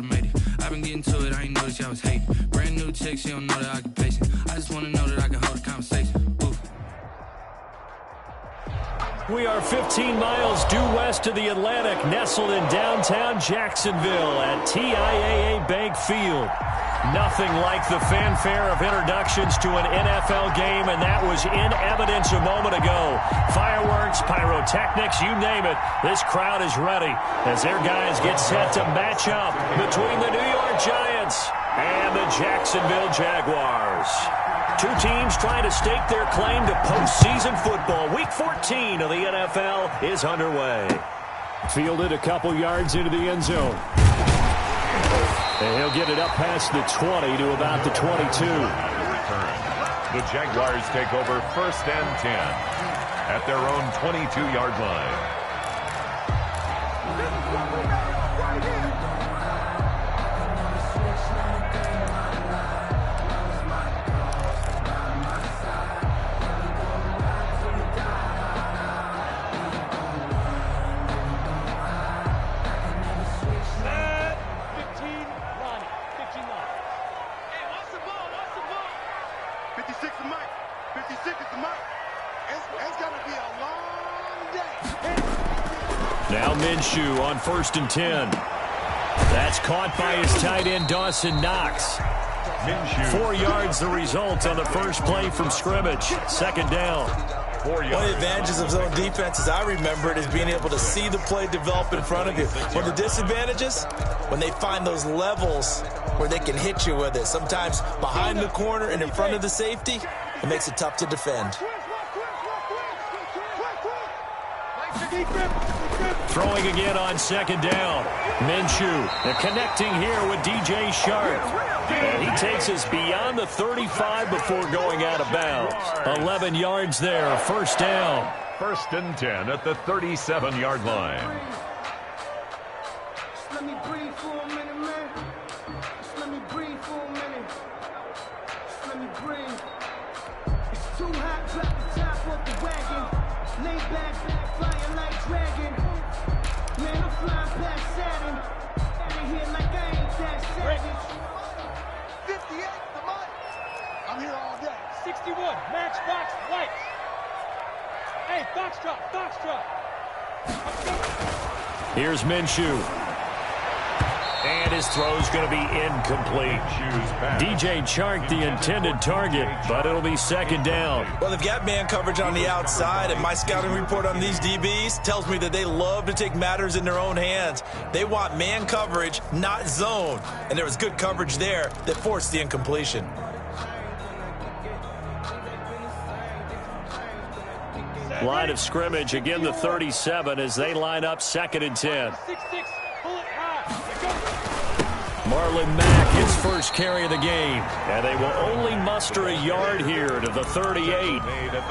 automated. I've been getting to it, I ain't noticed y'all was hating. Brand new chick, she don't know the occupation. I just wanna know that I can hold a conversation. Ooh. We are 15 miles due west of the Atlantic, nestled in downtown Jacksonville at TIAA Bank Field. Nothing like the fanfare of introductions to an NFL game, and that was in evidence a moment ago. Fireworks, pyrotechnics, you name it. This crowd is ready as their guys get set to match up between the New York Giants and the Jacksonville Jaguars. Two teams trying to stake their claim to postseason football. Week 14 of the NFL is underway. Fielded a couple yards into the end zone. And he'll get it up past the 20 to about the 22. The Jaguars take over 1st and 10 at their own 22-yard line. Now Minshew on 1st and 10. That's caught by his tight end, Dawson Knox. Minshew. 4 yards the result on the first play from scrimmage. 2nd down. 4 yards. One of the advantages of zone defenses, I remember it, is being able to see the play develop in front of you. One of the disadvantages, when they find those levels where they can hit you with it. Sometimes behind the corner and in front of the safety, it makes it tough to defend. Throwing again on 2nd down. Minshew, they're connecting here with DJ Shark. And he takes us beyond the 35 before going out of bounds. 11 yards there, 1st down. 1st and 10 at the 37-yard line. Just let me breathe for a minute, man. Just let me breathe for a minute. Just let me breathe. It's too hot, drop the top off the wagon. Lay back, flying like dragon. Man, I'm flying past Saturn. Out of here like I ain't that savage. 58, the mic. I'm here all day. 61, Matchbox White. Hey, Foxtrot. Here's Minshew. And his throw's going to be incomplete. DJ Chark, the intended target, but it'll be 2nd down. Well, they've got man coverage on the outside, and my scouting report on these DBs tells me that they love to take matters in their own hands. They want man coverage, not zone. And there was good coverage there that forced the incompletion. Line of scrimmage, again the 37 as they line up 2nd and 10. 6-6, pull it high. Marlon Mack, his first carry of the game. And they will only muster a yard here to the 38.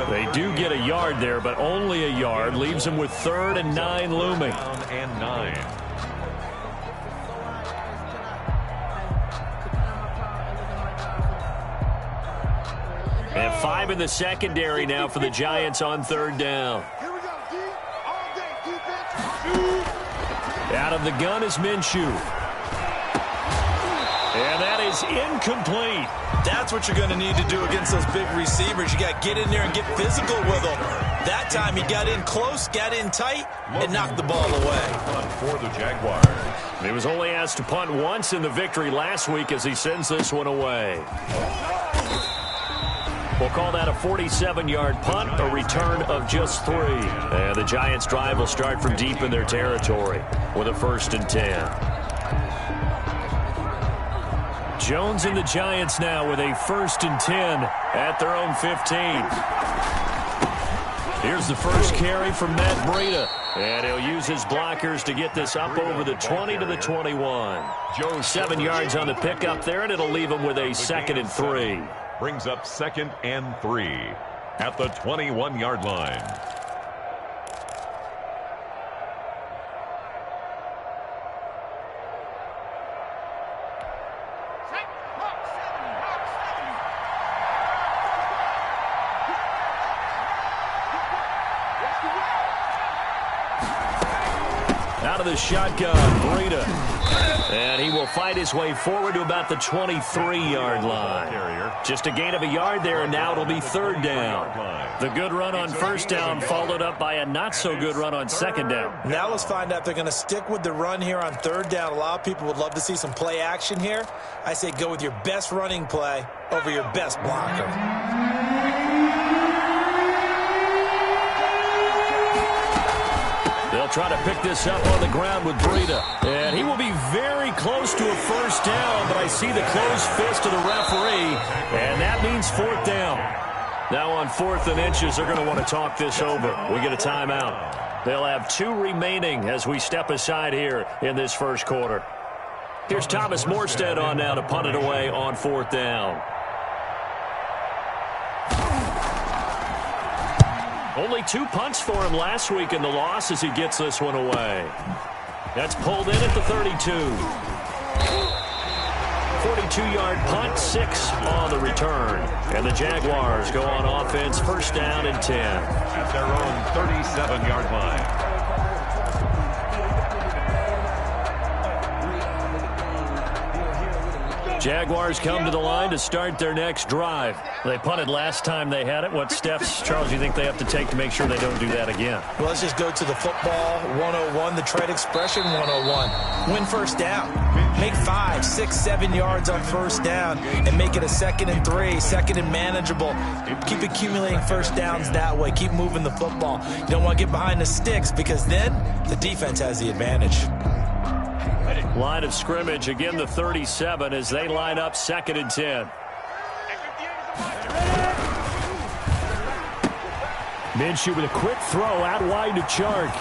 They do get a yard there, but only a yard. Leaves them with 3rd and 9 looming. And 9. And 5 in the secondary now for the Giants on 3rd down. Here we go, D. All day, defense. Out of the gun is Minshew. And that is incomplete. That's what you're going to need to do against those big receivers. You got to get in there and get physical with them. That time he got in close, got in tight, and knocked the ball away. For the Jaguars. He was only asked to punt once in the victory last week as he sends this one away. We'll call that a 47-yard punt, a return of just 3. And the Giants' drive will start from deep in their territory with a 1st and 10. Jones and the Giants now with a 1st and 10 at their own 15. Here's the first carry from Matt Breida. And he'll use his blockers to get this up over the 20 to the 21. 7 yards on the pickup there, and it'll leave him with a 2nd and 3. Brings up 2nd and 3 at the 21-yard line. out of the shotgun. Breida. And he will fight his way forward to about the 23-yard line. Just a gain of a yard there, and now it'll be third down. The good run on first down followed up by a not-so-good run on second down. Now let's find out if they're going to stick with the run here on third down. A lot of people would love to see some play action here. I say go with your best running play over your best blocker. They'll try to pick this up on the ground with Breida. And he will be very close to a first down, but I see the closed fist of the referee, and that means fourth down. Now on 4th and inches, they're going to want to talk this over. We get a timeout. They'll have 2 remaining as we step aside here in this first quarter. Here's Thomas Morstead on now to punt it away on 4th down. Only 2 punts for him last week in the loss as he gets this one away. That's pulled in at the 32. 42-yard punt, 6 on the return. And the Jaguars go on offense, first down and 10. At their own 37-yard line. Jaguars come to the line to start their next drive. They punted last time they had it. What steps, Charles, do you think they have to take to make sure they don't do that again? Well, let's just go to the football 101, the trade expression 101. Win first down. Make 5, 6, 7 yards on first down and make it a 2nd and 3, 2nd and manageable. Keep accumulating first downs that way. Keep moving the football. You don't want to get behind the sticks because then the defense has the advantage. Line of scrimmage, again the 37 as they line up 2nd and 10. Minshew with a quick throw out wide to Chark.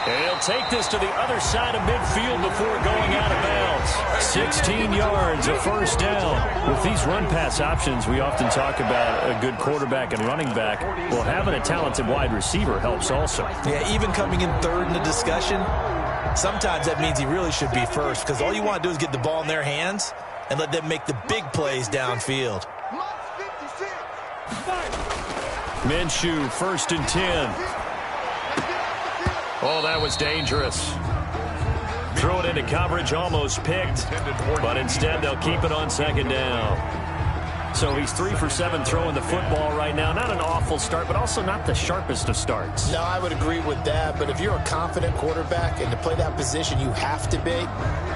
And he'll take this to the other side of midfield before going out of bounds. 16 yards, a first down. With these run-pass options, we often talk about a good quarterback and running back. Well, having a talented wide receiver helps also. Yeah, even coming in third in the discussion, sometimes that means he really should be first because all you want to do is get the ball in their hands and let them make the big plays downfield. Minshew, 1st and 10. Oh, that was dangerous. Throw it into coverage, almost picked, but instead they'll keep it on 2nd down. So he's 3 for 7 throwing the football right now. Not an awful start, but also not the sharpest of starts. No, I would agree with that. But if you're a confident quarterback and to play that position you have to be,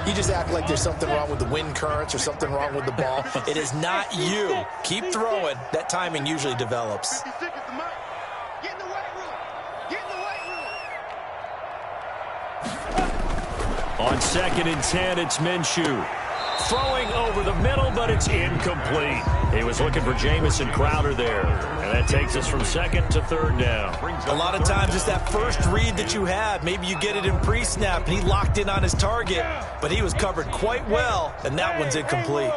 you just act like there's something wrong with the wind currents or something wrong with the ball. It is not you. Keep throwing. That timing usually develops. On 2nd and 10, it's Minshew. Throwing over the middle, but it's incomplete. He was looking for Jamison Crowder there. And that takes us from 2nd to 3rd down. A lot of times it's that first read that you have. Maybe you get it in pre-snap, and he locked in on his target, but he was covered quite well, and that one's incomplete.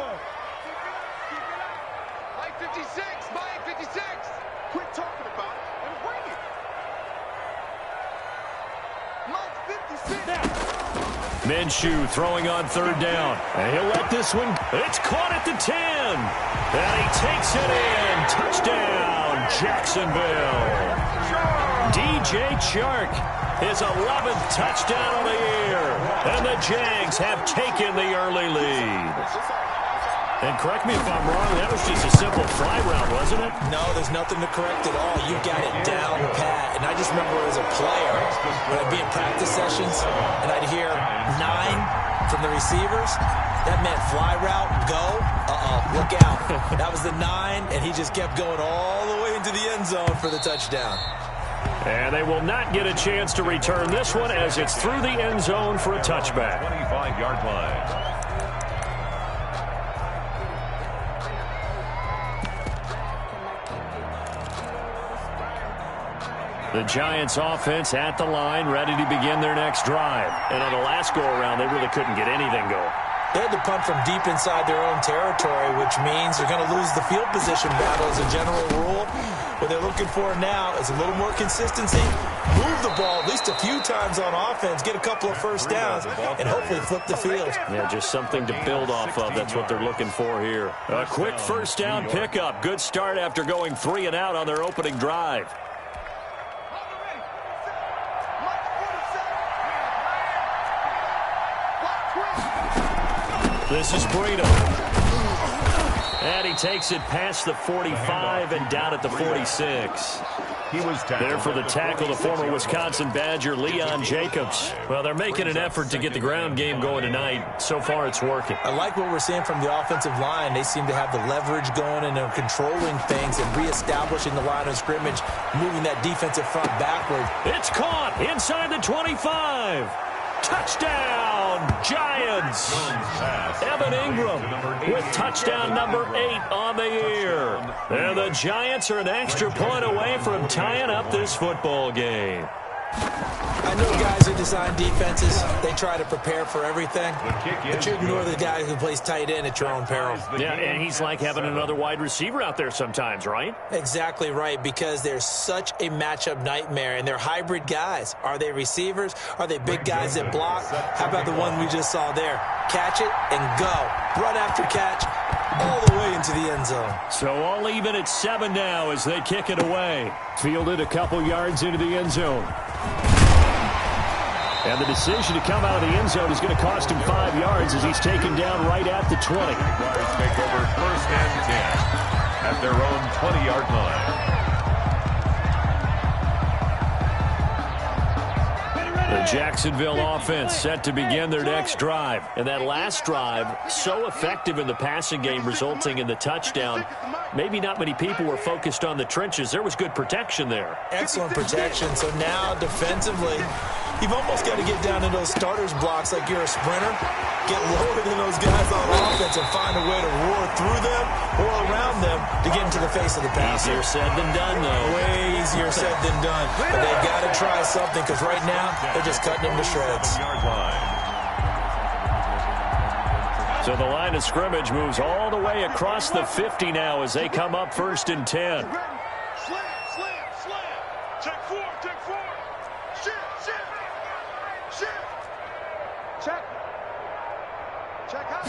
Minshew throwing on 3rd down. And he'll let this one. It's caught at the 10. And he takes it in. Touchdown, Jacksonville. DJ Chark, his 11th touchdown of the year. And the Jags have taken the early lead. And correct me if I'm wrong, that was just a simple fly route, wasn't it? No, there's nothing to correct at all. You got it down pat. And I just remember as a player, when I'd be in practice sessions, and I'd hear 9 from the receivers, that meant fly route, go, look out. That was the 9, and he just kept going all the way into the end zone for the touchdown. And they will not get a chance to return this one as it's through the end zone for a touchback. 25-yard line. The Giants offense at the line, ready to begin their next drive. And on the last go-around, they really couldn't get anything going. They had to punt from deep inside their own territory, which means they're going to lose the field position battle as a general rule. What they're looking for now is a little more consistency, move the ball at least a few times on offense, get a couple of first downs, and hopefully flip the field. Yeah, just something to build off of. That's what they're looking for here. A quick first down pickup. Good start after going 3 and out on their opening drive. This is Breida. And he takes it past the 45 and down at the 46. He was there for the tackle, the former Wisconsin Badger, Leon Jacobs. Well, they're making an effort to get the ground game going tonight. So far, it's working. I like what we're seeing from the offensive line. They seem to have the leverage going, and they're controlling things and reestablishing the line of scrimmage, moving that defensive front backward. It's caught inside the 25. Touchdown, Giants. Evan Ingram with touchdown number 8 on the year. And the Giants are an extra point away from tying up this football game. I know guys who design defenses, they try to prepare for everything, but you ignore the guy who plays tight end at your own peril. Yeah, and he's like having another wide receiver out there sometimes, right? Exactly right, because there's such a matchup nightmare, and they're hybrid guys. Are they receivers? Are they big guys that block? How about the one we just saw there? Catch it and go. Run after catch all the way into the end zone. So all even at 7 now as they kick it away. Fielded a couple yards into the end zone. And the decision to come out of the end zone is going to cost him 5 yards as he's taken down right at the 20. Jaguars take over 1st and 10 at their own 20-yard line. The Jacksonville offense set to begin their next drive. And that last drive, so effective in the passing game, resulting in the touchdown. Maybe not many people were focused on the trenches. There was good protection there. Excellent protection. So now defensively, you've almost got to get down to those starters blocks like you're a sprinter. Get lower than those guys on offense and find a way to roar through them or around them to get into the face of the passer. Easier said than done, though. Way easier said than done. But they've got to try something because right now they're just cutting them to shreds. So the line of scrimmage moves all the way across the 50 now as they come up 1st and 10. Slam, slam. Check 4. Shift. Check out.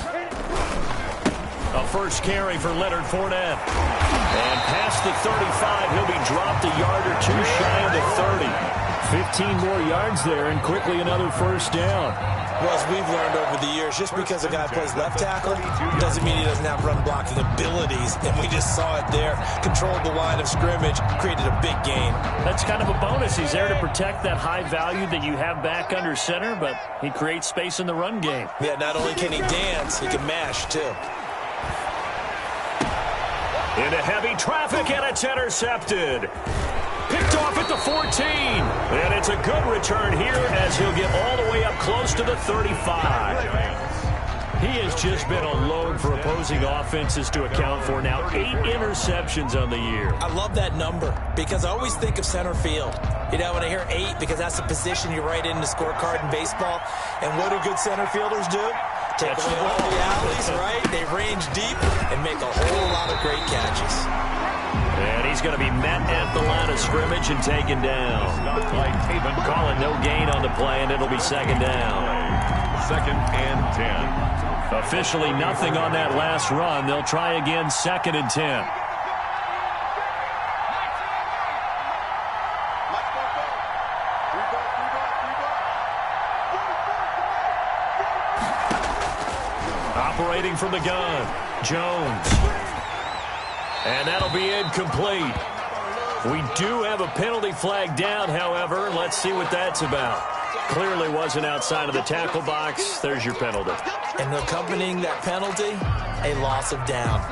A first carry for Leonard Fournette. And past the 35, he'll be dropped a yard or two shy of the 30. 15 more yards there and quickly another first down. Well, as we've learned over the years, just because a guy plays left tackle doesn't mean he doesn't have run blocking abilities. And we just saw it there. Controlled the line of scrimmage, created a big gain. That's kind of a bonus. He's there to protect that high value that you have back under center, but he creates space in the run game. Yeah, not only can he dance, he can mash, too. Into heavy traffic, and it's intercepted. Picked off at the 14. And it's a good return here as he'll get all the way up close to the 35. He has just been a load for opposing offenses to account for. Now 8 interceptions on the year. I love that number because I always think of center field. You know, when I hear 8, because that's the position you write in the scorecard in baseball. And what do good center fielders do? Take away all the alleys, right? They range deep and make a whole lot of great catches. And he's going to be met at the line of scrimmage and taken down. Calling no gain on the play, and it'll be 2nd down. 2nd and 10. Officially nothing on that last run. They'll try again 2nd and 10. Operating from the gun, Jones. And that'll be incomplete. We do have a penalty flag down, however. Let's see what that's about. Clearly wasn't outside of the tackle box. There's your penalty. And accompanying that penalty, a loss of down.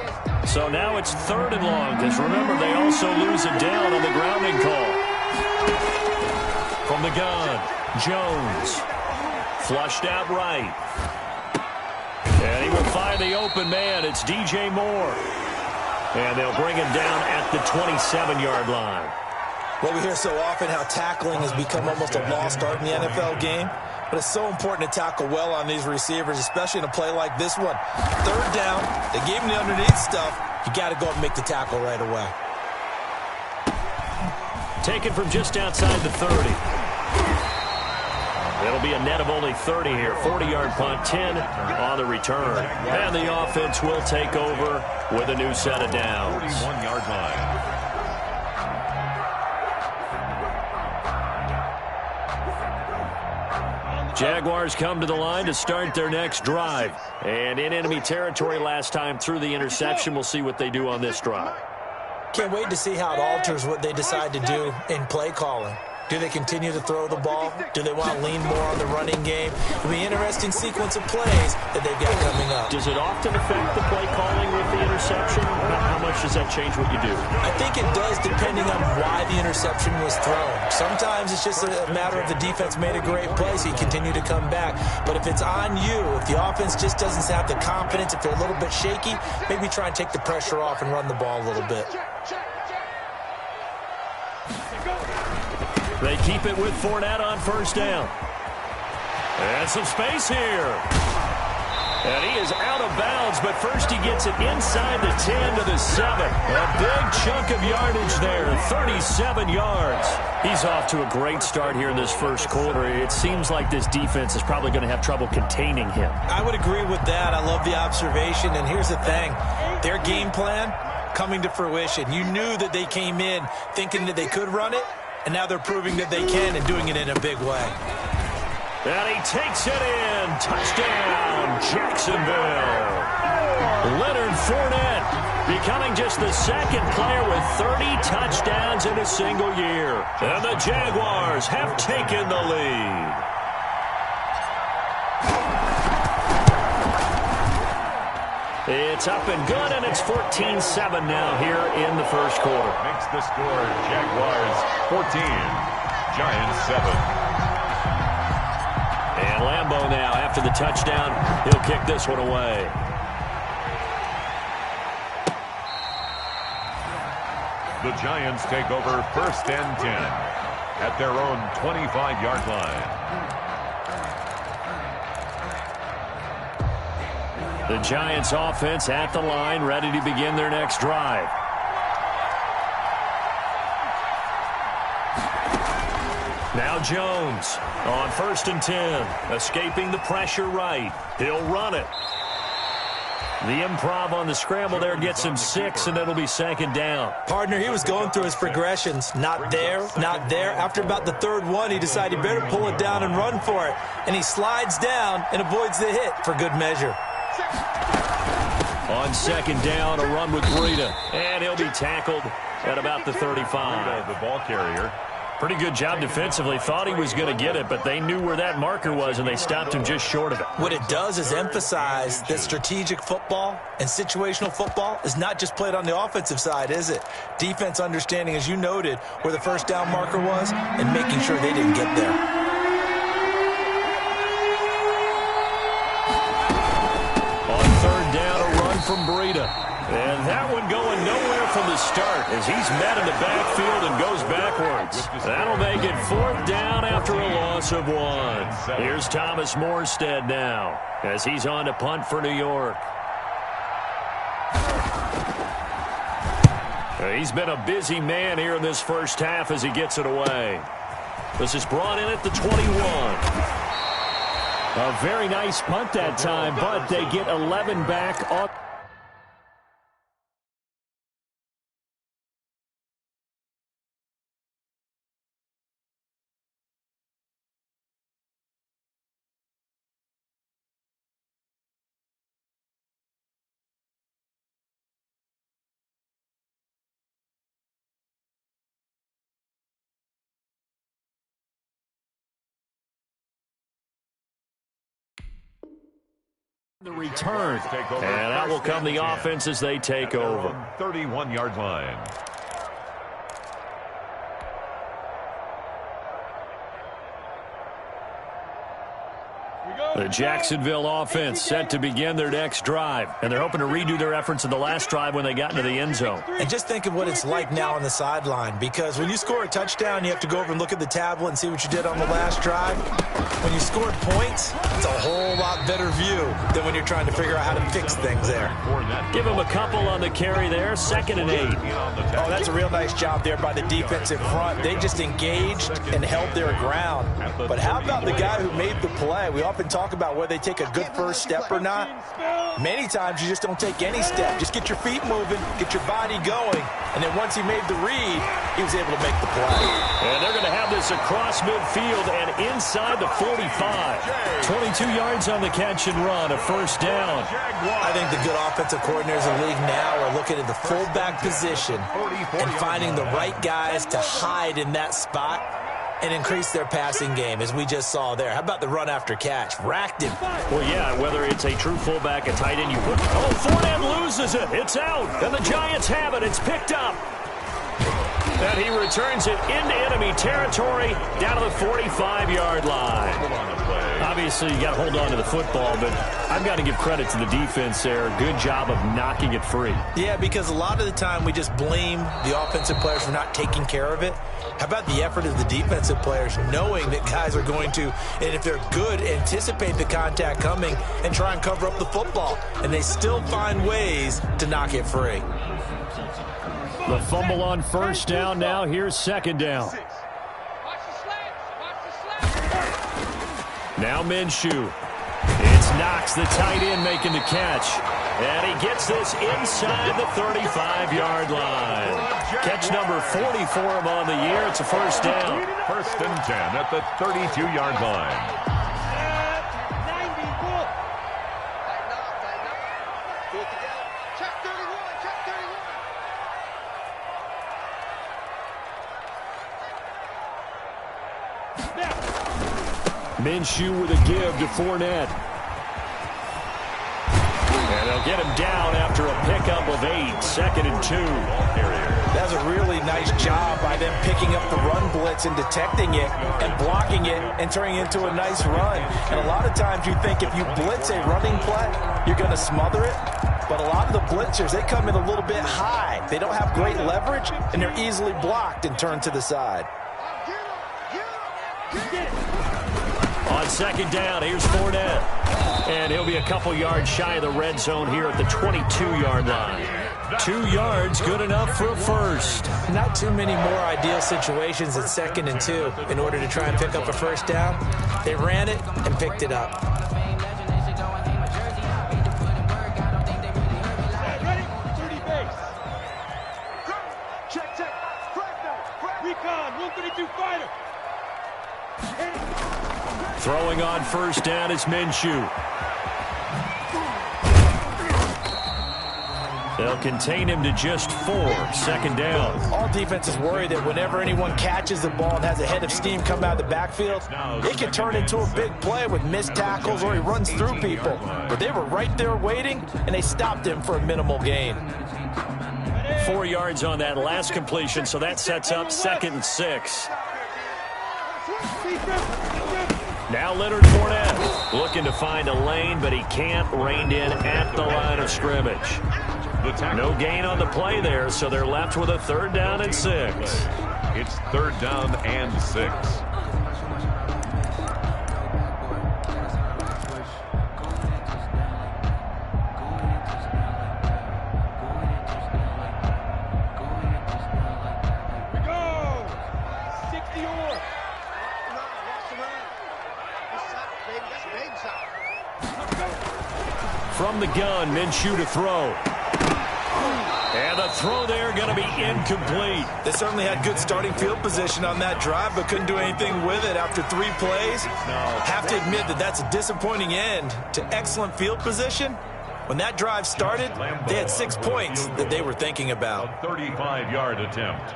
So now it's 3rd and long, because remember, they also lose a down on the grounding call. From the gun, Jones. Flushed out right. And he will find the open man. It's DJ Moore. And they'll bring him down at the 27-yard line. Well, we hear so often how tackling has become almost a lost art in the NFL game. But it's so important to tackle well on these receivers, especially in a play like this one. 3rd down, they gave him the underneath stuff. You got to go and make the tackle right away. Taken from just outside the 30. It'll be a net of only 30 here. 40-yard punt, 10 on the return. And the offense will take over with a new set of downs. 41-yard line. Jaguars come to the line to start their next drive. And in enemy territory last time through the interception. We'll see what they do on this drive. Can't wait to see how it alters what they decide to do in play calling. Do they continue to throw the ball? Do they want to lean more on the running game? It'll be an interesting sequence of plays that they've got coming up. Does it often affect the play calling with the interception? How much does that change what you do? I think it does depending on why the interception was thrown. Sometimes it's just a matter of the defense made a great play, so you continue to come back. But if it's on you, if the offense just doesn't have the confidence, if they're a little bit shaky, maybe try and take the pressure off and run the ball a little bit. They keep it with Fournette on first down. And some space here. And he is out of bounds, but first he gets it inside the 10 to the 7. A big chunk of yardage there, 37 yards. He's off to a great start here in this first quarter. It seems like this defense is probably going to have trouble containing him. I would agree with that. I love the observation. And here's the thing. Their game plan coming to fruition. You knew that they came in thinking that they could run it. And now they're proving that they can and doing it in a big way. And he takes it in. Touchdown, Jacksonville. Leonard Fournette becoming just the second player with 30 touchdowns in a single year. And the Jaguars have taken the lead. It's up and good, and it's 14-7 now here in the first quarter. Makes the score Jaguars 14, Giants 7. And Lambeau now, after the touchdown, he'll kick this one away. The Giants take over first and 10 at their own 25-yard line. The Giants offense at the line, ready to begin their next drive. Now Jones on first and 10, escaping the pressure right. He'll run it. The improv on the scramble there gets him 6, and it'll be second down. Partner, he was going through his progressions. Not there, not there. After about the third one, he decided he better pull it down and run for it. And he slides down and avoids the hit for good measure. On second down, a run with Breida. And he'll be tackled at about the 35. The ball carrier. Pretty good job defensively. Thought he was going to get it, but they knew where that marker was, and they stopped him just short of it. What it does is emphasize that strategic football and situational football is not just played on the offensive side, is it? Defense understanding, as you noted, where the first down marker was and making sure they didn't get there. From Breida. And that one going nowhere from the start as he's met in the backfield and goes backwards. That'll make it fourth down after a loss of 1. Here's Thomas Morstead now as he's on to punt for New York. He's been a busy man here in this first half as he gets it away. This is brought in at the 21. A very nice punt that time, but they get 11 back up. The return, and that will come the offense as they take over. 31-yard line. The Jacksonville offense set to begin their next drive, and they're hoping to redo their efforts in the last drive when they got into the end zone. And just think of what it's like now on the sideline, because when you score a touchdown, you have to go over and look at the tablet and see what you did on the last drive. When you scored points, it's a whole lot better view than when you're trying to figure out how to fix things there. Give him a couple on the carry there, 2nd and 8. Oh, that's a real nice job there by the defensive front. They just engaged and held their ground. But how about the guy who made the play? We often talk talk about whether they take a good first step or not. Many times you just don't take any step. Just get your feet moving, get your body going, and then once he made the read, he was able to make the play. And they're going to have this across midfield and inside the 45. 22 yards on the catch and run, a first down. I think the good offensive coordinators in the league now are looking at the fullback position and finding the right guys to hide in that spot and increase their passing game, as we just saw there. How about the run after catch? Racked him. Well, yeah, whether it's a true fullback, a tight end, you put... Oh, Fournette loses it. It's out. And the Giants have it. It's picked up. And he returns it into enemy territory down to the 45-yard line. Obviously, you got to hold on to the football, but I've got to give credit to the defense there. Good job of knocking it free. Yeah, because a lot of the time we just blame the offensive players for not taking care of it. How about the effort of the defensive players knowing that guys are going to, and if they're good, anticipate the contact coming and try and cover up the football. And they still find ways to knock it free. The fumble on first down now. Here's second down. Now Minshew. It's Knox, the tight end, making the catch. And he gets this inside the 35-yard line. Catch number 40 for him on the year. It's a first down. First and 10 at the 32-yard line. Minshew with a give to Fournette. And they'll get him down after a pickup of 8. Second and 2. That's a really nice job by them picking up the run blitz and detecting it and blocking it and turning it into a nice run. And a lot of times you think if you blitz a running play, you're going to smother it. But a lot of the blitzers, they come in a little bit high. They don't have great leverage, and they're easily blocked and turned to the side. On second down, here's Fournette. And he'll be a couple yards shy of the red zone here at the 22-yard line. 2 yards, good enough for a first. Not too many more ideal situations at second and 2 in order to try and pick up a first down. They ran it and picked it up. Throwing on first down is Minshew. They'll contain him to just 4. Second down. All defenses worry that whenever anyone catches the ball and has a head of steam come out of the backfield, it can turn into a big play with missed tackles or he runs through people. But they were right there waiting, and they stopped him for a minimal gain. 4 yards on that last completion, so that sets up second and 6. Now Leonard Fournette looking to find a lane, but he can't. Reined in at the line of scrimmage. No gain on the play there, so they're left with a third down and 6. It's third down and 6. From the gun, Minshew to throw. And the throw there going to be incomplete. They certainly had good starting field position on that drive, but couldn't do anything with it after 3 plays. Have to admit that that's a disappointing end to excellent field position. When that drive started, they had 6 points that they were thinking about. A 35-yard attempt.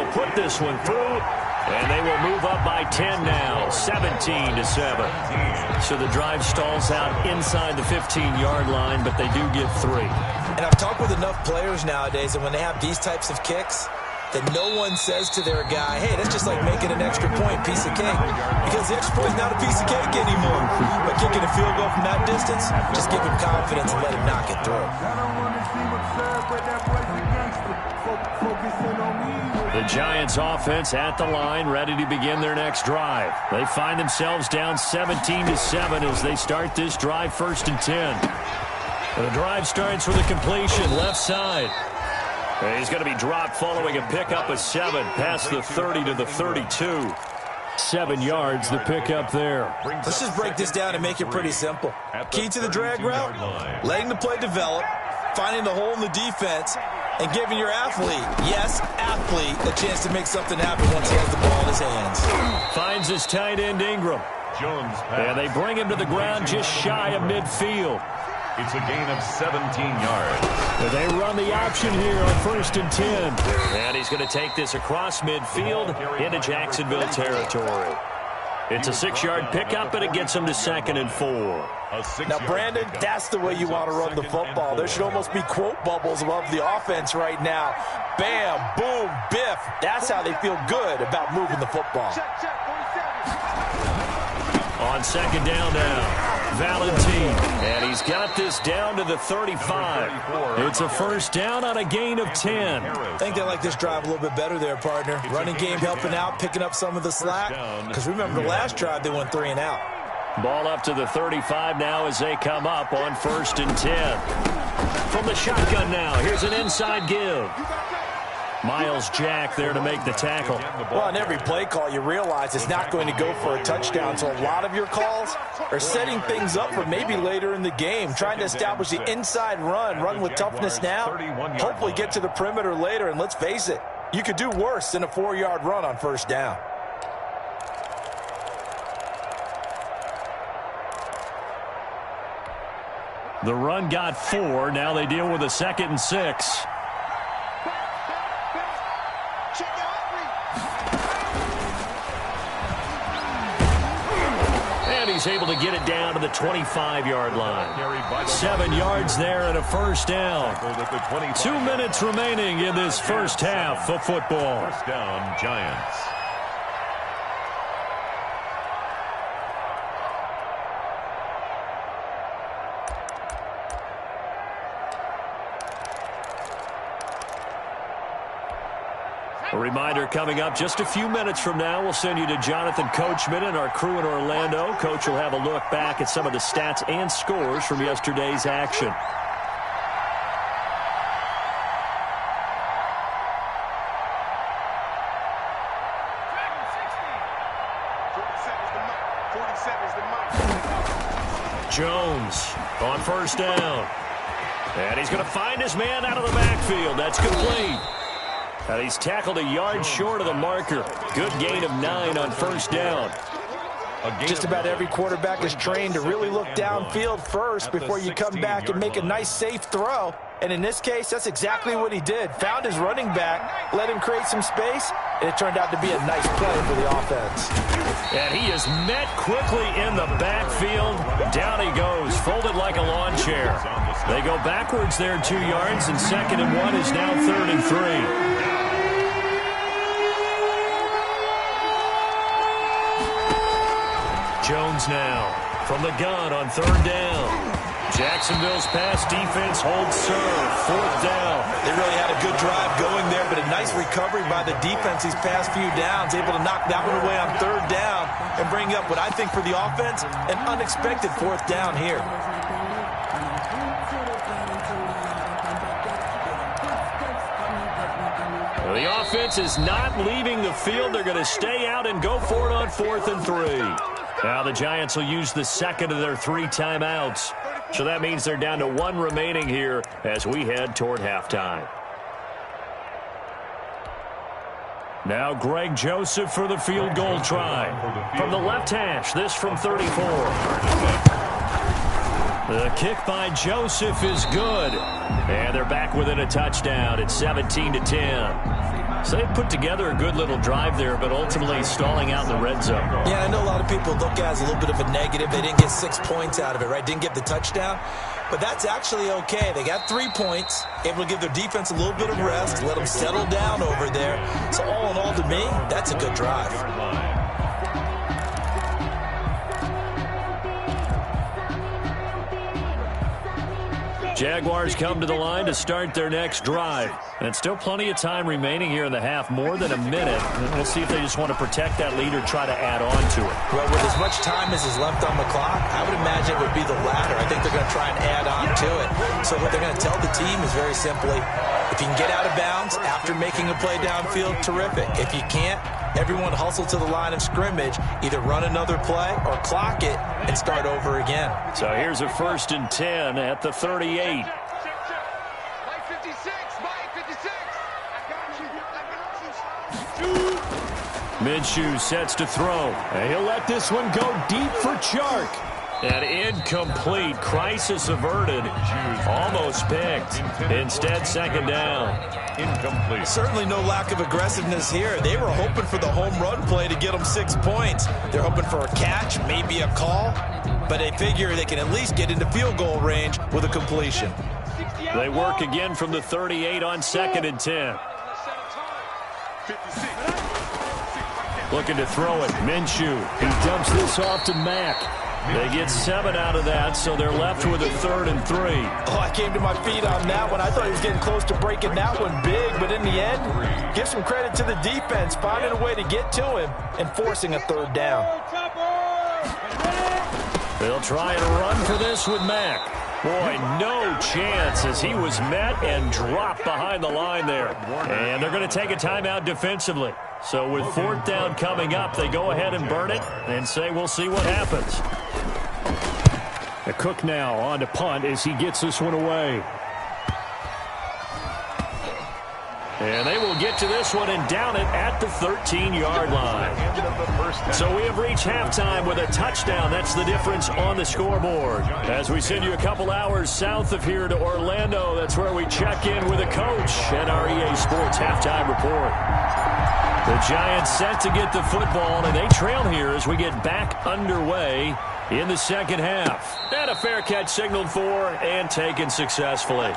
Put this one through, and they will move up by 10 now, 17-7. So the drive stalls out inside the 15-yard line, but they do get 3. And I've talked with enough players nowadays, and when they have these types of kicks, that no one says to their guy, hey, that's just like making an extra point, piece of cake. Because the extra point is not a piece of cake anymore. But kicking a field goal from that distance, just give him confidence and let him knock it through. The Giants offense at the line, ready to begin their next drive. They find themselves down 17-7 as they start this drive, first and 10. The drive starts with a completion left side. He's going to be dropped following a pickup of 7 past the 30 to the 32. 7 yards, the pickup there. Let's just break this down and make it pretty simple. Key to the drag route, letting the play develop, finding the hole in the defense, and giving your athlete, yes, athlete, a chance to make something happen once he has the ball in his hands. Finds his tight end, Ingram. Jones And they bring him to the ground just shy of midfield. It's a gain of 17 yards. They run the option here on 1st and 10. And he's going to take this across midfield into Jacksonville territory. It's a 6-yard pickup, and it gets him to 2nd and 4. Now, Brandon, that's the way you want to run the football. There should almost be quote bubbles above the offense right now. Bam, boom, biff. That's how they feel good about moving the football. On 2nd down now, Valentine, and he's got this down to the 35. It's a 1st down on a gain of 10. I think they like this drive a little bit better there, partner. Running game helping out, picking up some of the slack. Because remember, the last drive they went 3 and out. Ball up to the 35 now as they come up on 1st and 10. From the shotgun now, here's an inside give. Miles Jack there to make the tackle. Well, on every play call, you realize it's not going to go for a touchdown. So a lot of your calls are setting things up for maybe later in the game, trying to establish the inside run with toughness now, hopefully get to the perimeter later. And let's face it, you could do worse than a 4-yard run on 1st down. The run got 4. Now they deal with a 2nd and 6. He's able to get it down to the 25-yard line. 7 yards there and a 1st down. 2 minutes remaining in this first half of football. 1st down, Giants. A reminder coming up just a few minutes from now. We'll send you to Jonathan Coachman and our crew in Orlando. Coach will have a look back at some of the stats and scores from yesterday's action. Jones on 1st down. And he's going to find his man out of the backfield. That's complete. And he's tackled a yard short of the marker. Good gain of 9 on 1st down. Just about every quarterback is trained to really look downfield first before you come back and make a nice, safe throw. And in this case, that's exactly what he did. Found his running back, let him create some space, and it turned out to be a nice play for the offense. And he is met quickly in the backfield. Down he goes, folded like a lawn chair. They go backwards there 2 yards, and 2nd and 1 is now 3rd and 3. Jones now from the gun on 3rd down. Jacksonville's pass defense holds serve. 4th down. They really had a good drive going there, but a nice recovery by the defense these past few downs, able to knock that one away on 3rd down and bring up what I think for the offense, an unexpected 4th down here. The offense is not leaving the field. They're going to stay out and go for it on 4th and 3. Now the Giants will use the 2nd of their 3 timeouts. So that means they're down to 1 remaining here as we head toward halftime. Now Greg Joseph for the field goal try. From the left hash, this from 34. The kick by Joseph is good. And they're back within a touchdown at 17-10. So they put together a good little drive there, but ultimately stalling out in the red zone. Yeah, I know a lot of people look at it as a little bit of a negative. They didn't get 6 points out of it, right? Didn't get the touchdown. But that's actually okay. They got 3 points, able to give their defense a little bit of rest, let them settle down over there. So all in all, to me, that's a good drive. Jaguars come to the line to start their next drive. And still plenty of time remaining here in the half, more than a minute. And we'll see if they just want to protect that lead or try to add on to it. Well, with as much time as is left on the clock, I would imagine it would be the latter. I think they're going to try and add on to it. So what they're going to tell the team is very simply, If you can get out of bounds after making a play downfield, terrific. If you can't, everyone hustle to the line of scrimmage, either run another play or clock it and start over again. So here's a 1st and 10 at the 38. Minshew sets to throw. And he'll let this one go deep for Chark. And incomplete. Crisis averted. Almost picked. Instead, 2nd down. Incomplete. Certainly no lack of aggressiveness here. They were hoping for the home run play to get them 6 points. They're hoping for a catch, maybe a call, but they figure they can at least get into field goal range with a completion. They work again from the 38 on 2nd and 10. Looking to throw it. Minshew. He dumps this off to Mack. They get 7 out of that, so they're left with a 3rd and 3. Oh, I came to my feet on that one. I thought he was getting close to breaking that one big, but in the end, give some credit to the defense, finding a way to get to him and forcing a 3rd down. They'll try and run for this with Mack. Boy, no chance as he was met and dropped behind the line there. And they're going to take a timeout defensively. So with 4th down coming up, they go ahead and burn it and say we'll see what happens. The Cook now on to punt as he gets this one away. And they will get to this one and down it at the 13-yard line. So we have reached halftime with a touchdown. That's the difference on the scoreboard. As we send you a couple hours south of here to Orlando, that's where we check in with a coach at our EA Sports Halftime Report. The Giants set to get the football, and they trail here as we get back underway in the 2nd half. And a fair catch signaled for and taken successfully.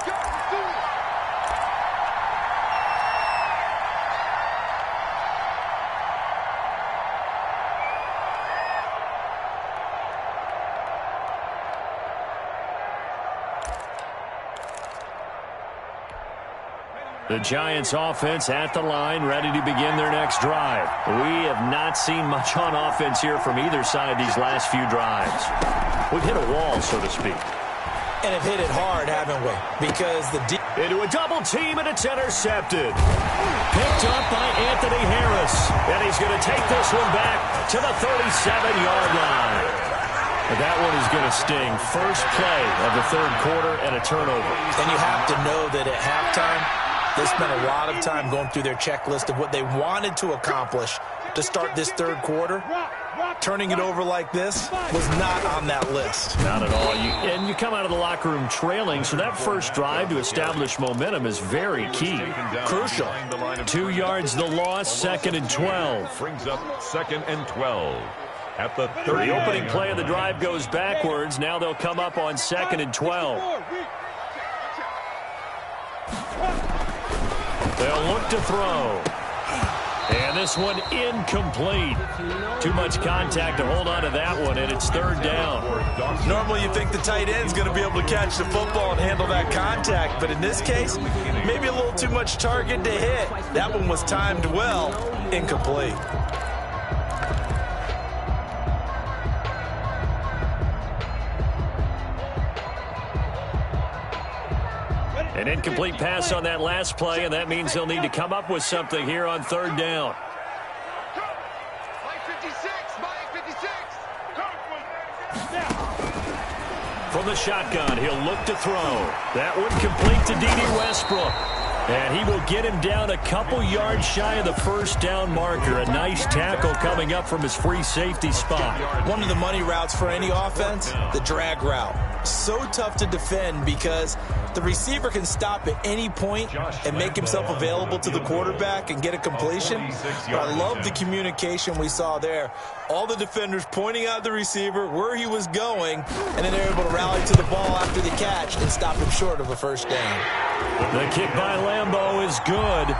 The Giants offense at the line, ready to begin their next drive. We have not seen much on offense here from either side these last few drives. We've hit a wall, so to speak. And have hit it hard, haven't we? Because the into a double team, and it's intercepted. Picked up by Anthony Harris. And he's going to take this one back to the 37-yard line. But that one is going to sting. First play of the 3rd quarter and a turnover. And you have to know that at halftime, they spent a lot of time going through their checklist of what they wanted to accomplish to start this 3rd quarter. Turning it over like this was not on that list. Not at all. And you come out of the locker room trailing, so that first drive to establish momentum is very key. Crucial. 2 yards the loss, 2nd and 12. Brings up 2nd and 12. At the 30. The opening play of the drive goes backwards. Now they'll come up on 2nd and 12. They'll look to throw. And this one incomplete. Too much contact to hold on to that one, and it's 3rd down. Normally you think the tight end's going to be able to catch the football and handle that contact, but in this case, maybe a little too much target to hit. That one was timed well, incomplete. An incomplete pass on that last play, and that means they'll need to come up with something here on 3rd down. From the shotgun, he'll look to throw. That one complete to D.D. Westbrook. And he will get him down a couple yards shy of the 1st down marker. A nice tackle coming up from his free safety spot. One of the money routes for any offense, the drag route. So tough to defend because the receiver can stop at any point and make himself available to the quarterback and get a completion. But I love the communication we saw there. All the defenders pointing out the receiver, where he was going, and then they're able to rally to the ball after the catch and stop him short of a 1st down. The kick by Lambeau is good.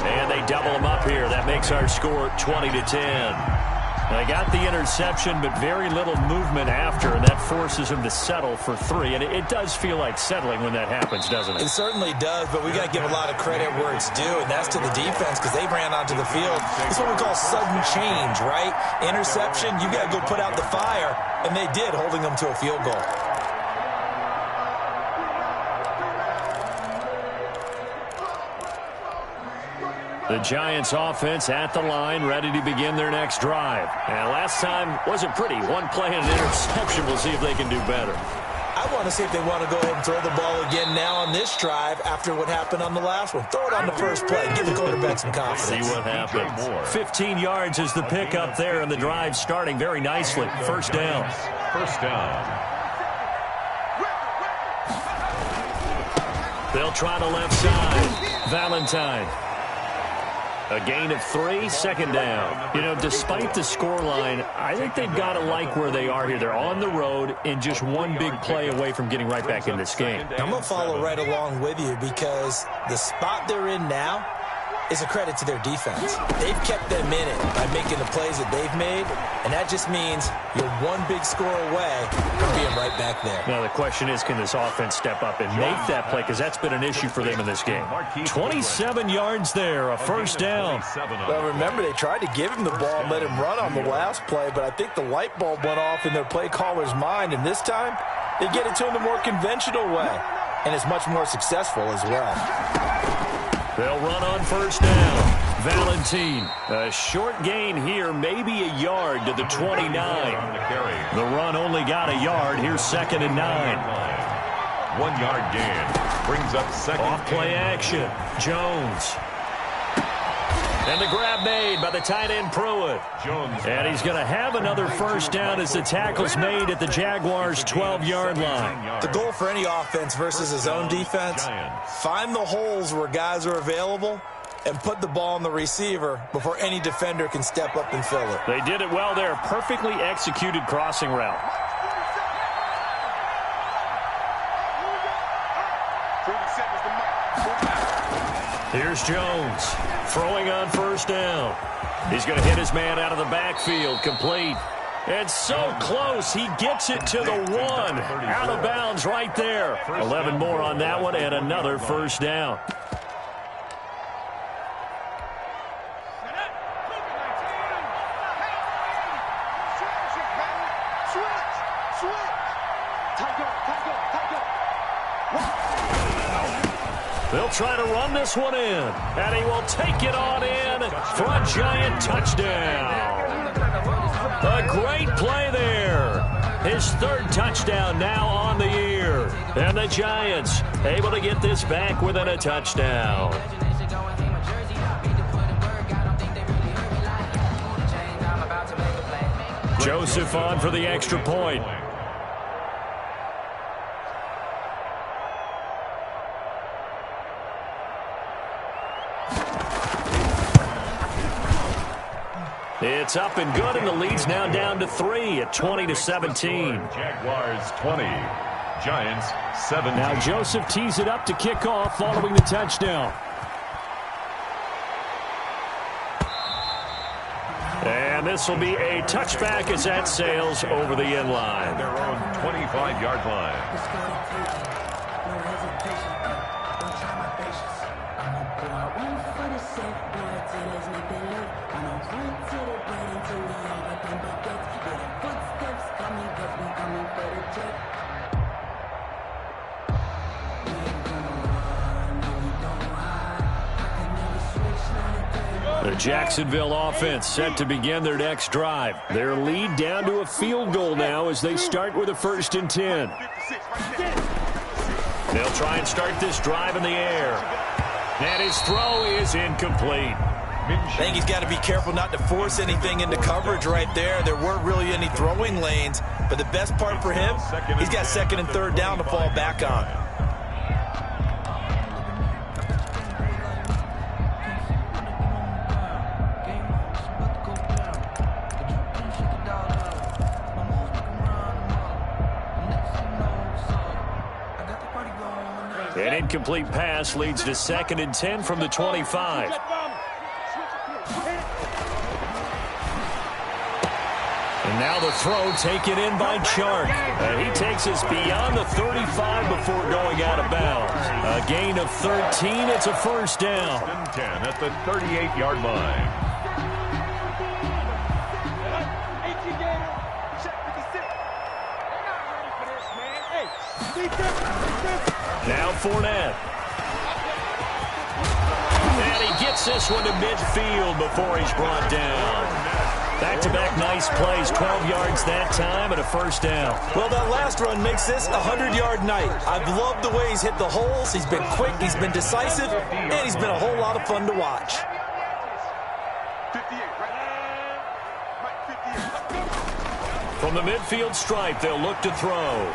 And they double him up here. That makes our score 20-10. They got the interception, but very little movement after, and that forces him to settle for 3. And it does feel like settling when that happens, doesn't it? It certainly does, but we got to give a lot of credit where it's due, and that's to the defense because they ran onto the field. It's what we call sudden change, right? Interception, you got to go put out the fire, and they did, holding them to a field goal. The Giants offense at the line, ready to begin their next drive. And last time wasn't pretty. One play and an interception. We'll see if they can do better. I want to see if they want to go ahead and throw the ball again now on this drive after what happened on the last one. Throw it on the first play. Give the quarterback some confidence. See what happens. 15 yards is the pickup there, and the drive starting very nicely. First down. First down. They'll try the left side. Valentine. A gain of 3, second down. You know, despite the scoreline, I think they've got to like where they are here. They're on the road and just one big play away from getting right back in this game. I'm going to follow right along with you because the spot they're in now is a credit to their defense. They've kept them in it by making the plays that they've made, and that just means you're one big score away from being right back there. Now, the question is, can this offense step up and make that play? Because that's been an issue for them in this game. 27 yards there, a first down. Well, remember, they tried to give him the ball and let him run on the last play, but I think the light bulb went off in their play caller's mind, and this time they get it to him the more conventional way, and it's much more successful as well. They'll run on first down. Valentine, a short gain here, maybe a yard to the 29. The run only got a yard. Here's 2nd and 9. 1 yard gain. Brings up second. Off play action. Jones. And the grab made by the tight end Pruitt. Jones. And he's going to have another first down as the tackle's made at the Jaguars' 12-yard line. The goal for any offense versus his own defense, find the holes where guys are available and put the ball on the receiver before any defender can step up and fill it. They did it well there. Perfectly executed crossing route. Here's Jones throwing on first down. He's going to hit his man out of the backfield, complete. And so close, he gets it to the 1. Out of bounds right there. 11 more on that one and another first down. They'll try to run this one in, and he will take it on in for a Giant touchdown. A great play there. His 3rd touchdown now on the year. And the Giants able to get this back within a touchdown. Joseph on for the extra point. It's up and good, and the lead's now down to 3 at 20-17. Jaguars 20, Giants 17. Now Joseph tees it up to kick off following the touchdown. And this will be a touchback as that sails over the end line. Their own 25-yard line. The Jacksonville offense set to begin their next drive. Their lead down to a field goal now as they start with a 1st and 10. They'll try and start this drive in the air. And his throw is incomplete. I think he's got to be careful not to force anything into coverage right there. There weren't really any throwing lanes, but the best part for him, he's got 2nd and 3rd down to fall back on. An incomplete pass leads to 2nd and 10 from the 25. And now the throw taken in by Chark. And he takes us beyond the 35 before going out of bounds. A gain of 13. It's a first down. 10 at the 38-yard line. Now Fournette. And he Gets this one to midfield before he's brought down. Back-to-back nice plays, 12 yards that time and a first down. Well, that last run makes this a 100-yard night. I've loved the way he's hit the holes. He's been quick, he's been decisive, and he's been a whole lot of fun to watch. 58, right? From the midfield stripe, they'll look to throw.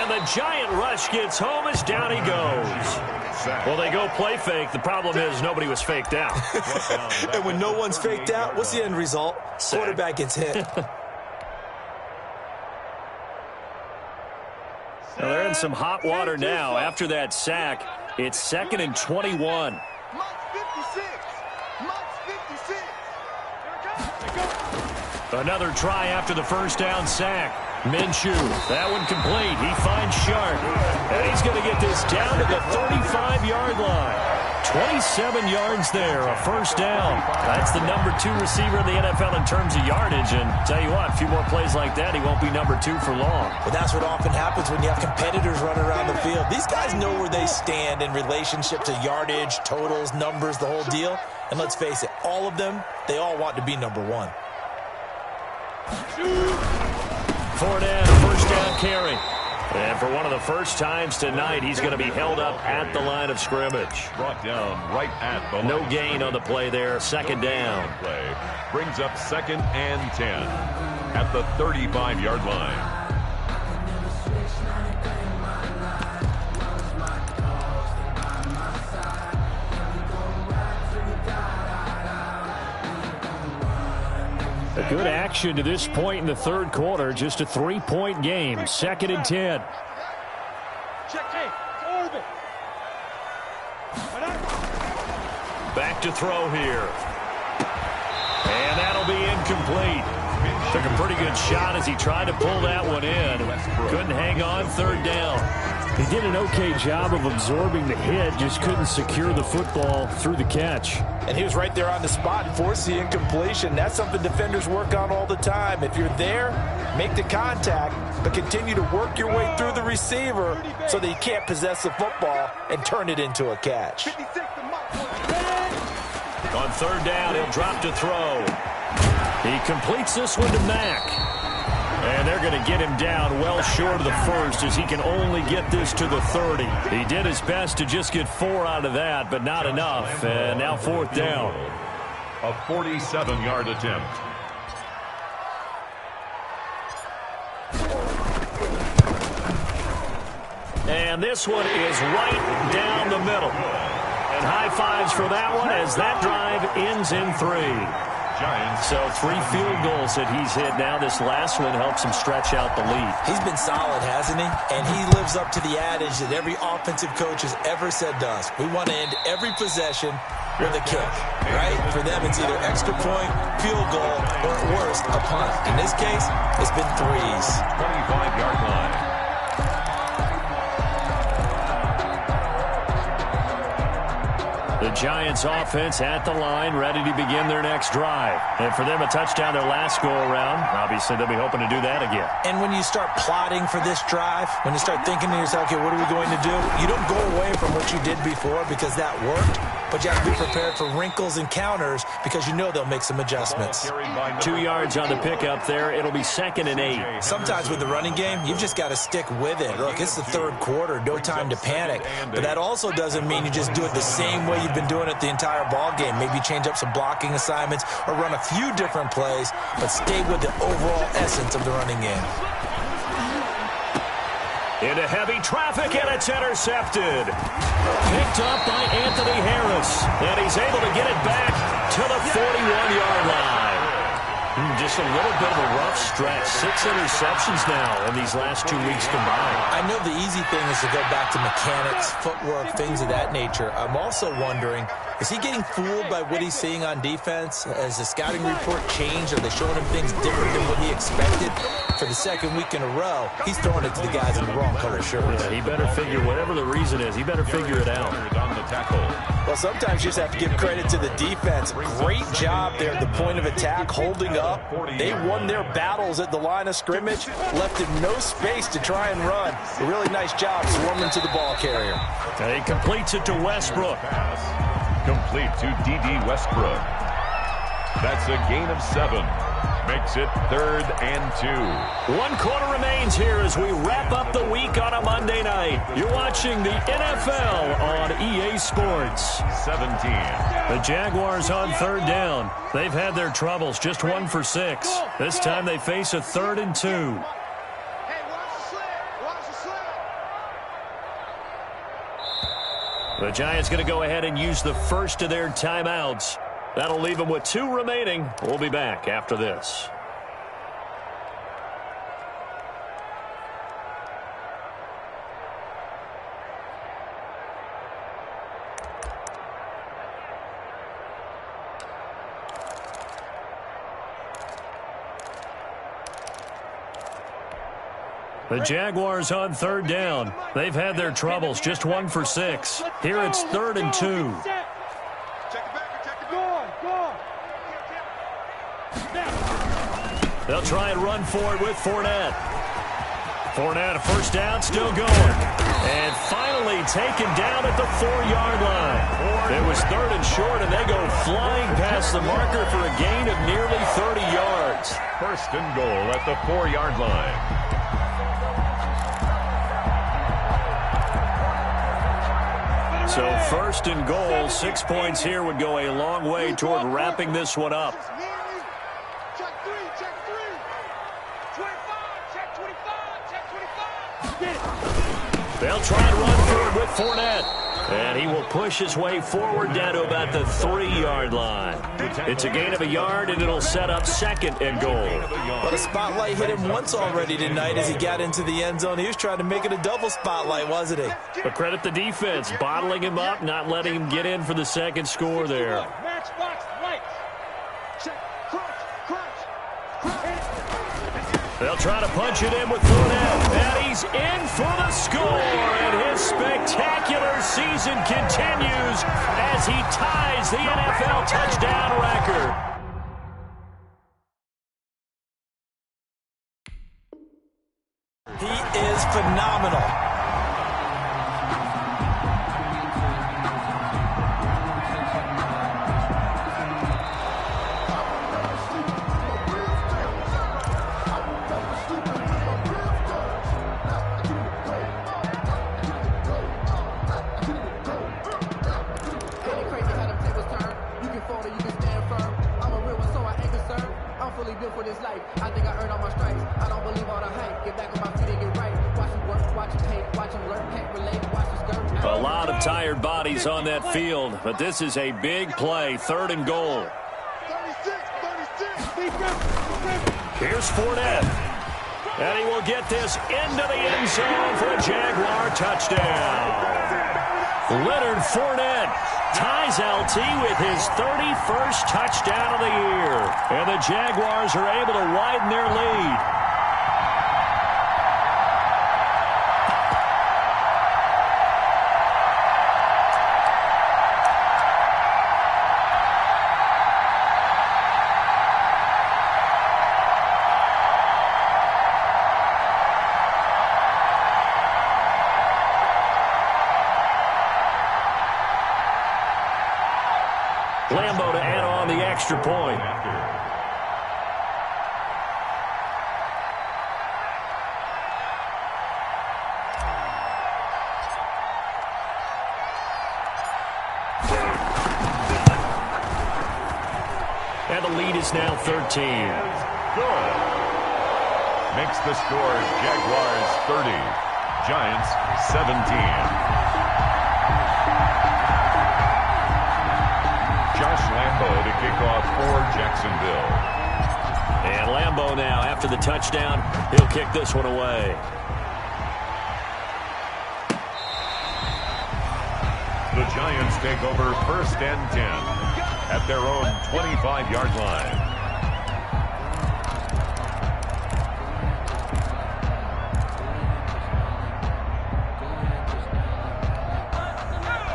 And the giant rush gets home as down he goes. Well, they go play fake. The problem is nobody was faked out. And when no one's faked out, what's the end result? Quarterback gets hit. Well, they're in some hot water now. After that sack, it's 2nd and 21. March 56. March 56. Another try after the first down sack. Minshew, that one complete. He finds Sharp, and he's going to get this down to the 35-yard line. 27 yards there, a first down. That's the number 2 receiver in the NFL in terms of yardage, and tell you what, a few more plays like that, he won't be number 2 for long. But that's what often happens when you have competitors running around the field. These guys know where they stand in relationship to yardage, totals, numbers, the whole deal. And let's face it, all of them, they all want to be number 1. Fournette, first down carry. And for one of the first times tonight, he's going to be held up at the line of scrimmage. Brought down right at the line. No gain on the play there. Second down. Play brings up 2nd and 10 at the 35-yard line. A good action to this point in the third quarter. Just a 3-point game. 2nd and 10. Check, hey, orbit. Back to throw here. And that'll be incomplete. Took a pretty good shot as he tried to pull that one in. Couldn't hang on, third down. He did an okay job of absorbing the hit, just couldn't secure the football through the catch. And he was right there on the spot and forced the incompletion. That's something defenders work on all the time. If you're there, make the contact, but continue to work your way through the receiver so that you can't possess the football and turn it into a catch. On third down, he'll drop to throw. He completes this one to Mack. And they're going to get him down well short of the first as he can only get this to the 30. He did his best to just get 4 out of that, but not enough. And now fourth down. A 47-yard attempt. And this one is right down the middle. And high fives for that one as that drive ends in 3. Giants. So 3 field goals that he's hit now. This last one helps him stretch out the lead. He's been solid, hasn't he? And he lives up to the adage that every offensive coach has ever said to us. We want to end every possession with a kick, right? For them, it's either extra point, field goal, or at worst, a punt. In this case, it's been 3s. 25-yard line. The Giants offense at the line, ready to begin their next drive. And for them, a touchdown their last go-around. Obviously, they'll be hoping to do that again. And when you start plotting for this drive, when you start thinking to yourself, okay, what are we going to do? You don't go away from what you did before because that worked, but you have to be prepared for wrinkles and counters because you know they'll make some adjustments. 2 yards on the pickup there. It'll be 2nd and 8. Sometimes with the running game, you've just got to stick with it. Look, it's the third quarter, no time to panic. But that also doesn't mean you just do it the same way you've been doing it the entire ball game. Maybe change up some blocking assignments or run a few different plays, but stay with the overall essence of the running game. Into heavy traffic, and it's intercepted. Picked up by Anthony Harris, and he's able to get it back to the 41-yard line. Just a little bit of a rough stretch. 6 interceptions now in these last 2 weeks combined. I know the easy thing is to go back to mechanics, footwork, things of that nature. I'm also wondering, is he getting fooled by what he's seeing on defense? Has the scouting report changed? Are they showing him things different than what he expected? For the second week in a row, he's throwing it to the guys in the wrong color shirts. Yeah, he better figure, whatever the reason is, he better figure it out. tackle. Well, sometimes you just have to give credit to the defense. Great job there at the point of attack, holding up. They won their battles at the line of scrimmage, left him no space to try and run. A really nice job swarming to the ball carrier. And he completes it to Westbrook. Complete to D.D. Westbrook. That's a gain of 7. Makes it 3rd and 2. 1 quarter remains here as we wrap up the week on a Monday night. You're watching the NFL on EA Sports. 17. The Jaguars on 3rd down. They've had their troubles, just 1 for 6. This time they face a 3rd and 2. Hey, watch the slip. Watch the slip. The Giants going to go ahead and use the first of their timeouts. That'll leave them with 2 remaining. We'll be back after this. The Jaguars on 3rd down. They've had their troubles, just 1 for 6. Here it's 3rd and 2. They'll try and run for it with Fournette. Fournette, a first down, still going. And finally taken down at the 4-yard line. It was 3rd and short, and they go flying past the marker for a gain of nearly 30 yards. 1st and goal at the 4-yard line. So 1st and goal, 6 points here would go a long way toward wrapping this one up. Check 3, check 3. 25, check 25, check 25. They'll try and run for it with Fournette. And he will push his way forward down to about the 3-yard line. It's a gain of a yard, and it'll set up 2nd and goal. Well, the spotlight hit him once already tonight as he got into the end zone. He was trying to make it a double spotlight, wasn't he? But credit the defense, bottling him up, not letting him get in for the 2nd score there. Matchbox lights. Check, crunch. They'll try to punch it in with Fournette. And he's in for the score. And his spectacular season continues as he ties the NFL touchdown record. He is phenomenal. For this life, I think I earned all my stripes. I don't believe all the hype. Get back on my feet and get right. Watch him work, watch him hate, watch him learn, can't relate, watch his skirt. A lot of tired bodies on that field, but this is a big play, 3rd and goal. 36. Here's Fournette. And he will get this into the end zone for a Jaguar touchdown. Leonard Fournette ties LT with his 31st touchdown of the year. And the Jaguars are able to widen their lead. Lambo to add on the extra point. And the lead is now 13. Good. Makes the score Jaguars 30, Giants 17. Josh Lambo to kick off for Jacksonville. And Lambo now, after the touchdown, he'll kick this one away. The Giants take over 1st and 10 at their own 25-yard line.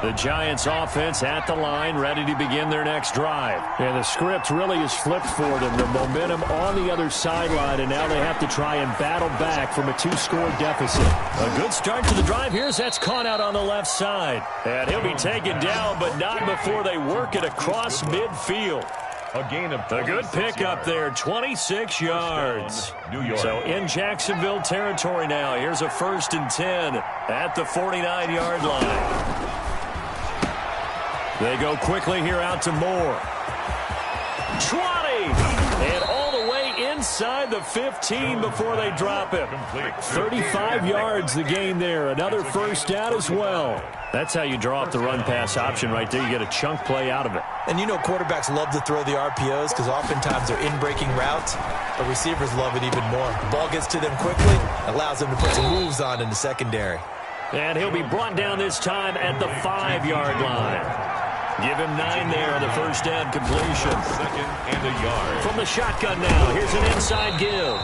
The Giants offense at the line, ready to begin their next drive. And the script really is flipped for them. The momentum on the other sideline, and now they have to try and battle back from a 2-score deficit. A good start to the drive. Here's that's caught out on the left side. And he'll be taken down, but not before they work it across midfield. A gain of a good pickup there, 26 yards. New York. So in Jacksonville territory now. Here's a 1st and 10 at the 49-yard line. They go quickly here out to Moore. 20! And all the way inside the 15 before they drop it. 35 yards the gain there. Another first down as well. That's how you draw up the run-pass option right there. You get a chunk play out of it. And you know quarterbacks love to throw the RPOs because oftentimes they're in-breaking routes, but receivers love it even more. The ball gets to them quickly, allows them to put some moves on in the secondary. And he'll be brought down this time at the 5-yard line. Give him 9 there on the first down completion. 2nd and a yard. From the shotgun now, here's an inside give.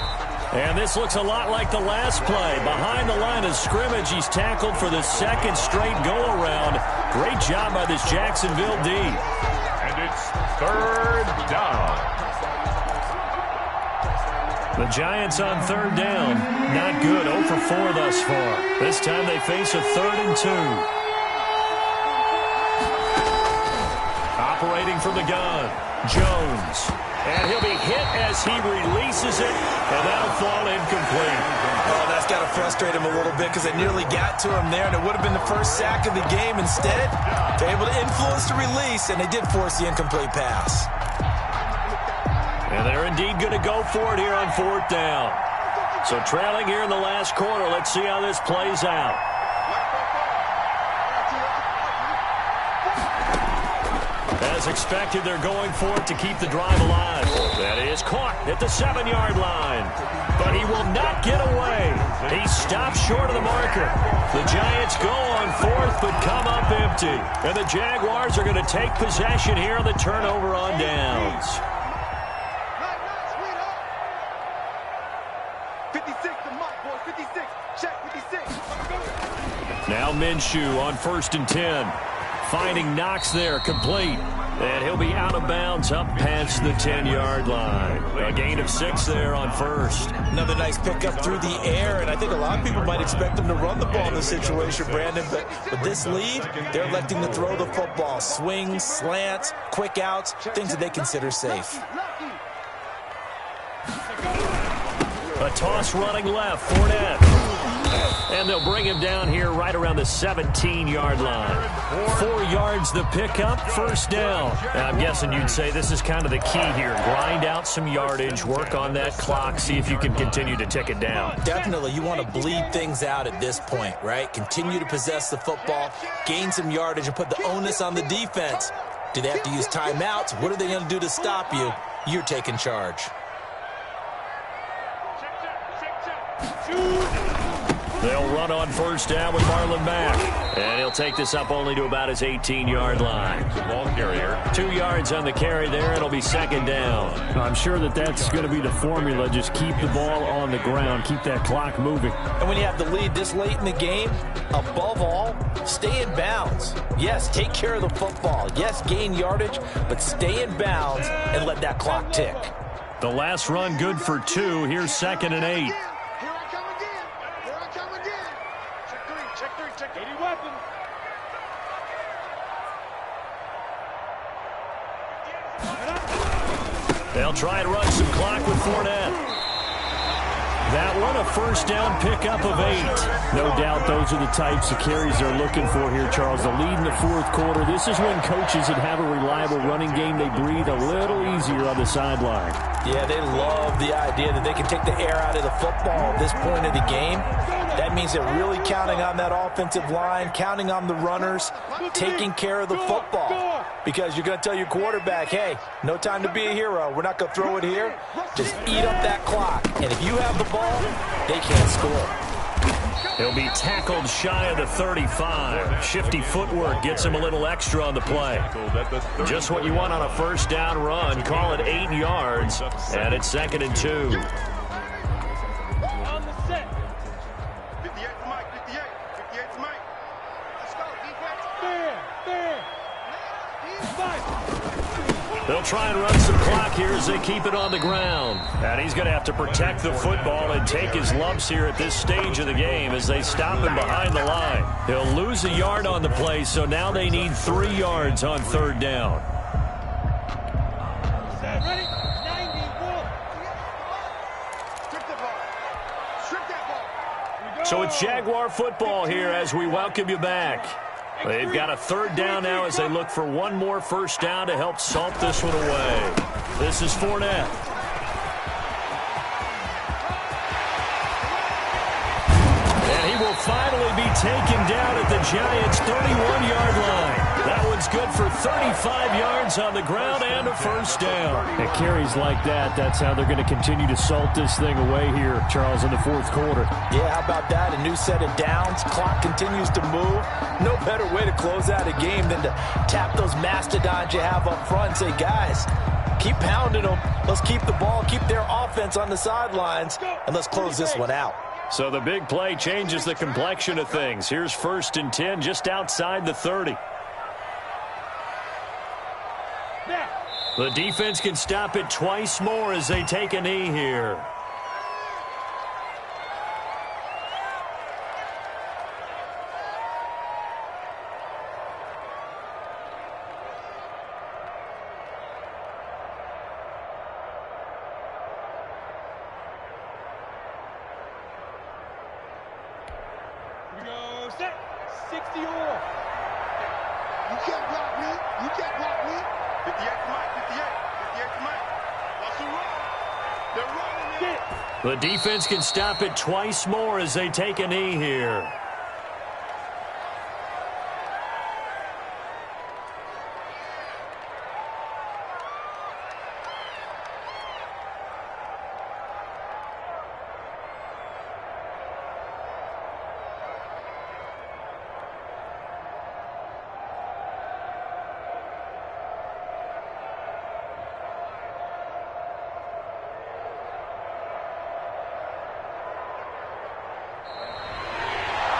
And this looks a lot like the last play. Behind the line of scrimmage, he's tackled for the 2nd straight go-around. Great job by this Jacksonville D. And it's 3rd down. The Giants on 3rd down. Not good, 0 for 4 thus far. This time they face a 3rd and 2. Operating from the gun, Jones. And he'll be hit as he releases it, and that'll fall incomplete. Oh, that's got to frustrate him a little bit because they nearly got to him there, and it would have been the first sack of the game. Instead, they're able to influence the release, and they did force the incomplete pass. And they're indeed going to go for it here on 4th down. So trailing here in the last quarter, let's see how this plays out. As expected, they're going for it to keep the drive alive. That is caught at the 7-yard line. But he will not get away. He stops short of the marker. The Giants go on 4th but come up empty. And the Jaguars are going to take possession here on the turnover on downs. 56 to Mike, boy. 56. Check 56. Now Minshew on 1st and 10. Finding Knox there, complete. And he'll be out of bounds up past the 10-yard line. A gain of 6 there on 1st. Another nice pickup through the air, and I think a lot of people might expect him to run the ball in this situation, Brandon, but with this lead, they're electing to throw the football. Swings, slants, quick outs, things that they consider safe. A toss running left, Fournette. And they'll bring him down here right around the 17-yard line. 4 yards the pickup, first down. And I'm guessing you'd say this is kind of the key here. Grind out some yardage, work on that clock, see if you can continue to tick it down. Definitely, you want to bleed things out at this point, right? Continue to possess the football, gain some yardage, and put the onus on the defense. Do they have to use timeouts? What are they going to do to stop you? You're taking charge. They'll run on first down with Marlon Mack. And he'll take this up only to about his 18-yard line. Ball carrier. 2 yards on the carry there. It'll be 2nd down. I'm sure that's going to be the formula. Just keep the ball on the ground. Keep that clock moving. And when you have the lead this late in the game, above all, stay in bounds. Yes, take care of the football. Yes, gain yardage, but stay in bounds and let that clock tick. The last run good for 2. Here's 2nd and 8. They'll try and run some clock with Fournette. That one, a first down pickup of 8. No doubt those are the types of carries they're looking for here, Charles. The lead in the 4th quarter. This is when coaches that have a reliable running game, they breathe a little easier on the sideline. Yeah, they love the idea that they can take the air out of the football at this point of the game. That means they're really counting on that offensive line, counting on the runners, taking care of the football. Because you're going to tell your quarterback, hey, no time to be a hero. We're not going to throw it here. Just eat up that clock. And if you have the ball, they can't score. He'll be tackled shy of the 35. Shifty footwork gets him a little extra on the play. Just what you want on a first down run. Call it 8 yards. And it's 2nd and 2. On the set. 58 to Mike, 58. 58 to Mike. Let's go, defense. Yeah. They'll try and run some clock here as they keep it on the ground. And he's going to have to protect the football and take his lumps here at this stage of the game as they stop him behind the line. He'll lose a yard on the play, so now they need 3 yards on 3rd down. So it's Jaguar football here as we welcome you back. They've got a 3rd down now as they look for one more first down to help salt this one away. This is Fournette. And he will finally be taken down at the Giants' 31-yard line. That one's good for 35 yards on the ground and a first down. And carries like that, that's how they're going to continue to salt this thing away here, Charles, in the 4th quarter. Yeah, how about that? A new set of downs. Clock continues to move. No better way to close out a game than to tap those mastodons you have up front and say, guys, keep pounding them. Let's keep the ball, keep their offense on the sidelines, and let's close this one out. So the big play changes the complexion of things. Here's 1st and 10 just outside the 30. The defense can stop it twice more as they take a knee here. We go set. 60 off. You can't block me. You can't block me. 58 to Mike. 58 to Mike. Watch them run. They're running it. The defense can stop it twice more as they take a knee here.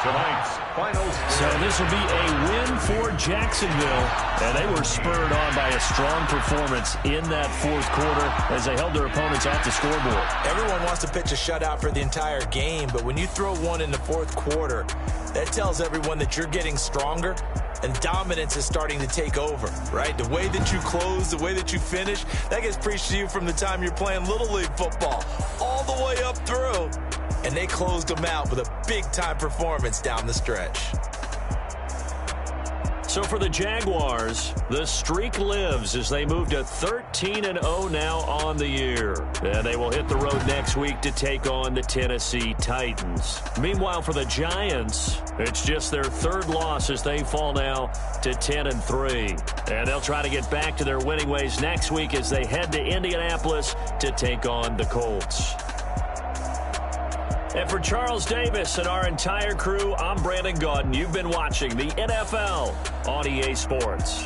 Tonight's finals. So this will be a win for Jacksonville. And they were spurred on by a strong performance in that 4th quarter as they held their opponents off the scoreboard. Everyone wants to pitch a shutout for the entire game, but when you throw one in the 4th quarter, that tells everyone that you're getting stronger and dominance is starting to take over, right? The way that you close, the way that you finish, that gets preached to you from the time you're playing Little League football all the way up through. And they closed them out with a big-time performance down the stretch. So for the Jaguars, the streak lives as they move to 13-0 now on the year. And they will hit the road next week to take on the Tennessee Titans. Meanwhile, for the Giants, it's just their 3rd loss as they fall now to 10-3. And they'll try to get back to their winning ways next week as they head to Indianapolis to take on the Colts. And for Charles Davis and our entire crew, I'm Brandon Gaudin. You've been watching the NFL on EA Sports.